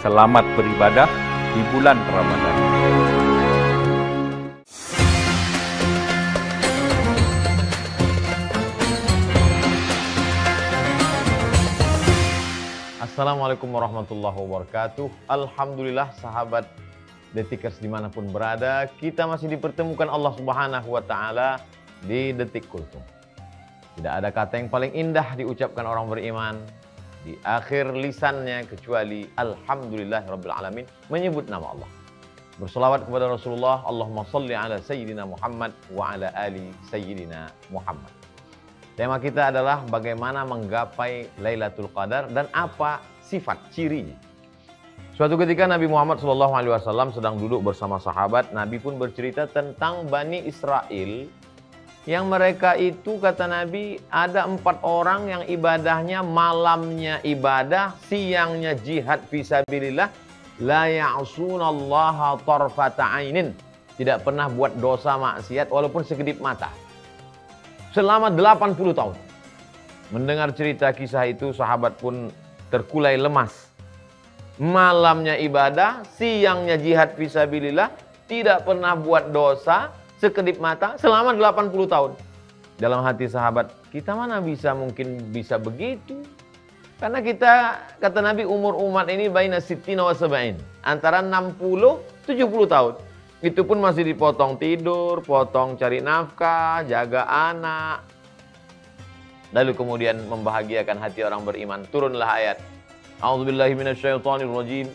selamat beribadah di bulan Ramadan. Assalamualaikum warahmatullahi wabarakatuh. Alhamdulillah sahabat Detikers dimanapun berada, kita masih dipertemukan Allah Subhanahu wa Ta'ala di Detik Kultum. Tidak ada kata yang paling indah diucapkan orang beriman di akhir lisannya kecuali Alhamdulillahirabbil alamin, menyebut nama Allah. Berselawat kepada Rasulullah, Allahumma shalli ala Sayyidina Muhammad wa ala ali Sayyidina Muhammad. Tema kita adalah bagaimana menggapai Lailatul Qadar dan apa sifat cirinya. Suatu ketika Nabi Muhammad SAW sedang duduk bersama sahabat. Nabi pun bercerita tentang Bani Israel yang mereka itu, kata Nabi, ada 4 orang yang ibadahnya malamnya ibadah, siangnya jihad fisabilillah, la ya'sunallaha tarfata ainin, tidak pernah buat dosa maksiat walaupun sekedip mata, selama 80 tahun. Mendengar cerita kisah itu, sahabat pun terkulai lemas. Malamnya ibadah, siangnya jihad fisabilillah, tidak pernah buat dosa sekedip mata selama 80 tahun. Dalam hati sahabat, kita mana mungkin bisa begitu? Karena kita, kata Nabi, umur umat ini baina sittina wa sab'in, antara 60 70 tahun. Itu pun masih dipotong tidur, potong cari nafkah, jaga anak. Lalu kemudian membahagiakan hati orang beriman, turunlah ayat A'udzubillahi minasyaitonirrajim.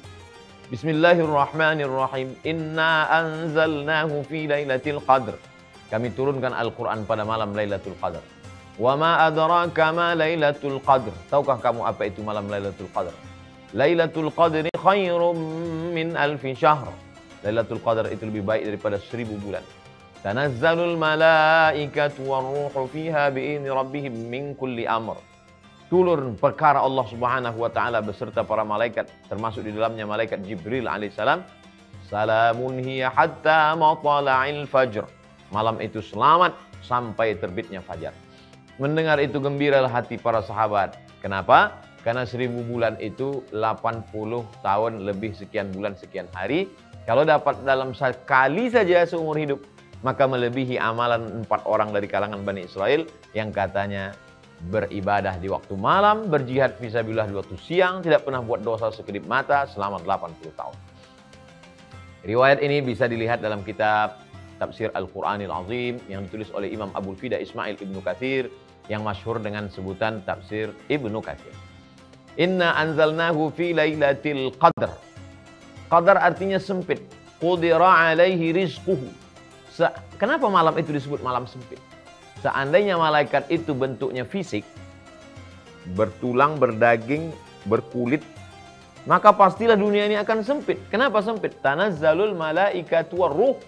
Bismillahirrahmanirrahim. Inna anzalnahu fi lailatul qadr. Kami turunkan Al-Quran pada malam Lailatul Qadar. Wa ma adraka ma Lailatul Qadr. Tahukah kamu apa itu malam Lailatul Qadar? Lailatul Qadri khairum min alfi syahr. Lailatul Qadar itu lebih baik daripada 1000 bulan. Tanazzalul malaikatu waruhu fiha bi'izni rabbihim min kulli amr. Turun perkara Allah Subhanahu wa Ta'ala beserta para malaikat, termasuk di dalamnya malaikat Jibril alaihissalam. Salamun hiya hatta matla'il fajr. Malam itu selamat sampai terbitnya fajar. Mendengar itu gembiralah hati para sahabat. Kenapa? Karena 1000 bulan itu 80 tahun lebih sekian bulan sekian hari. Kalau dapat dalam sekali saja seumur hidup, maka melebihi amalan 4 orang dari kalangan Bani Israel yang katanya beribadah di waktu malam, berjihad fisabilillah di waktu siang, tidak pernah buat dosa sekedip mata selama 80 tahun. Riwayat ini bisa dilihat dalam kitab Tafsir Al-Quranil Azim yang ditulis oleh Imam Abul Fida Ismail Ibnu Katsir yang masyhur dengan sebutan Tafsir Ibnu Katsir. Inna anzalnahu fi lailatul qadr. Qadar artinya sempit. Qudira alaihi rizquhu. Kenapa malam itu disebut malam sempit? Seandainya malaikat itu bentuknya fisik, bertulang, berdaging, berkulit, maka pastilah dunia ini akan sempit. Kenapa sempit? Tanazzalul malaikatu warruh.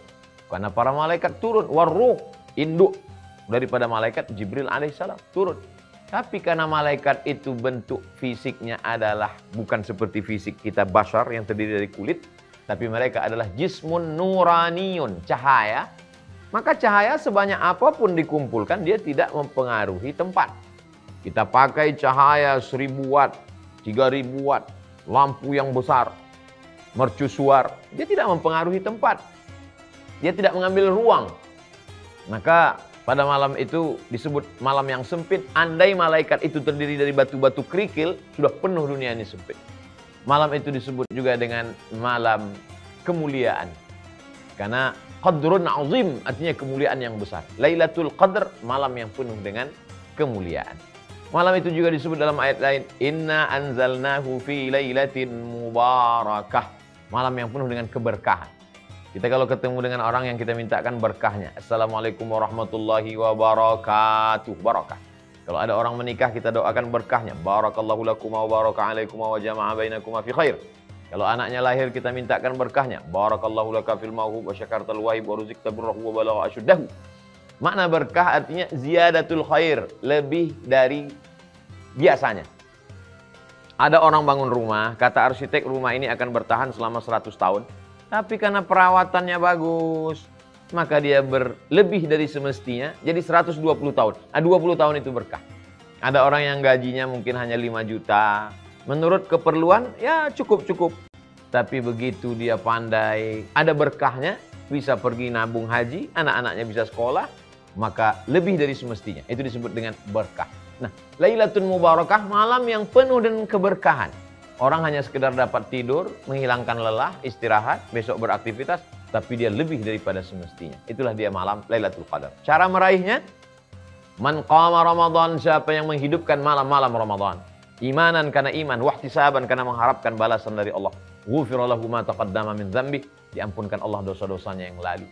Karena para malaikat turun, warruh, induk daripada malaikat Jibril alaihissalam turun. Tapi karena malaikat itu bentuk fisiknya adalah bukan seperti fisik kita bashar yang terdiri dari kulit, tapi mereka adalah jismun nuraniyun, cahaya. Maka cahaya sebanyak apapun dikumpulkan, dia tidak mempengaruhi tempat. Kita pakai cahaya 1000 watt, 3000 watt, lampu yang besar, mercusuar, dia tidak mempengaruhi tempat. Dia tidak mengambil ruang. Maka pada malam itu disebut malam yang sempit. Andai malaikat itu terdiri dari batu-batu kerikil, sudah penuh dunia ini sempit. Malam itu disebut juga dengan malam kemuliaan. Karena qadrun azim artinya kemuliaan yang besar. Lailatul Qadr, malam yang penuh dengan kemuliaan. Malam itu juga disebut dalam ayat lain, Inna anzalnahu fi lailatin mubarakah. Malam yang penuh dengan keberkahan. Kita kalau ketemu dengan orang yang kita mintakan berkahnya, Assalamualaikum warahmatullahi wabarakatuh, barakah. Kalau ada orang menikah, kita doakan berkahnya, Barakallahu lakum wa baraka alaikum wa jama'a bainakum fi khair. Kalau anaknya lahir, kita mintakan berkahnya, Barakallahu laka fil mawhub wa syakartal wahib wa ruzikta birrahu wa balagha asyuddahu. Makna berkah artinya ziyadatul khair, lebih dari biasanya. Ada orang bangun rumah, kata arsitek rumah ini akan bertahan selama 100 tahun. Tapi karena perawatannya bagus, maka dia berlebih dari semestinya, jadi 120 tahun. 20 tahun itu berkah. Ada orang yang gajinya mungkin hanya 5 juta. Menurut keperluan, ya cukup-cukup. Tapi begitu dia pandai, ada berkahnya, bisa pergi nabung haji, anak-anaknya bisa sekolah, maka lebih dari semestinya. Itu disebut dengan berkah. Nah, Lailatul Mubarakah, malam yang penuh dengan keberkahan. Orang hanya sekedar dapat tidur, menghilangkan lelah, istirahat, besok beraktivitas, tapi dia lebih daripada semestinya. Itulah dia malam Lailatul Qadar. Cara meraihnya, man qama Ramadan, siapa yang menghidupkan malam-malam Ramadan. Imanan karena iman, wahtisaban karena mengharapkan balasan dari Allah. Ghufira lahu ma taqaddama min dzambi, diampunkan Allah dosa-dosanya yang lalu.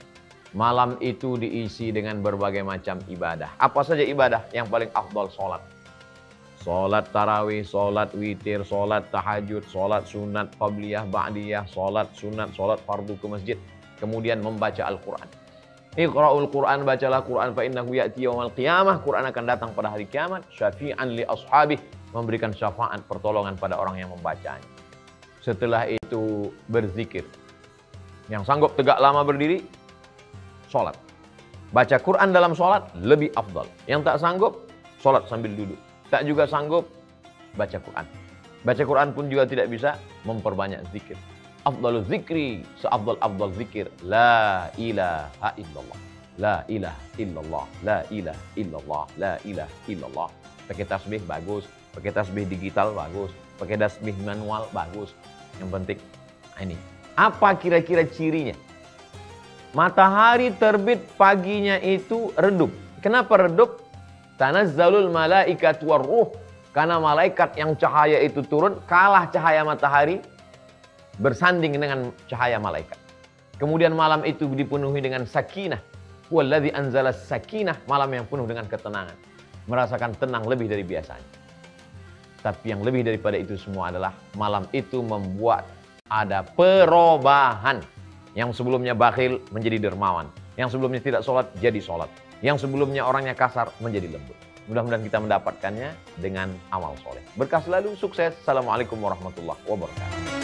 Malam itu diisi dengan berbagai macam ibadah. Apa saja ibadah? Yang paling afdal salat. Salat tarawih, salat witir, salat tahajud, salat sunat qabliyah, ba'diyah, salat sunat, salat fardu ke masjid. Kemudian membaca Al-Quran. Iqra'ul Quran, bacalah Quran, fa innahu ya'ti yaumal qiyamah. Quran akan datang pada hari kiamat. Syafi'an li ashabih, memberikan syafaat pertolongan pada orang yang membacanya. Setelah itu berzikir. Yang sanggup tegak lama berdiri, sholat. Baca Quran dalam sholat lebih afdal. Yang tak sanggup, sholat sambil duduk. Tak juga sanggup, baca Quran. Baca Quran pun juga tidak bisa, memperbanyak zikir. Afdalul zikri, seafdal-afdal zikir, la ilaha illallah. La ilaha illallah, la ilaha illallah, la ilaha illallah. Pakai tasbih bagus, pakai tasbih digital bagus, pakai tasbih manual bagus. Yang penting ini. Apa kira-kira cirinya? Matahari terbit paginya itu redup. Kenapa redup? Tanazzalul malaikat warruh. Karena malaikat yang cahaya itu turun, kalah cahaya matahari, bersanding dengan cahaya malaikat. Kemudian malam itu dipenuhi dengan sakinah. Walladzi anzala sakinah, malam yang penuh dengan ketenangan. Merasakan tenang lebih dari biasanya. Tapi yang lebih daripada itu semua adalah malam itu membuat ada perubahan. Yang sebelumnya bakhil menjadi dermawan. Yang sebelumnya tidak sholat jadi sholat. Yang sebelumnya orangnya kasar menjadi lembut. Mudah-mudahan kita mendapatkannya dengan amal soleh. Berkah selalu, sukses. Assalamualaikum warahmatullahi wabarakatuh.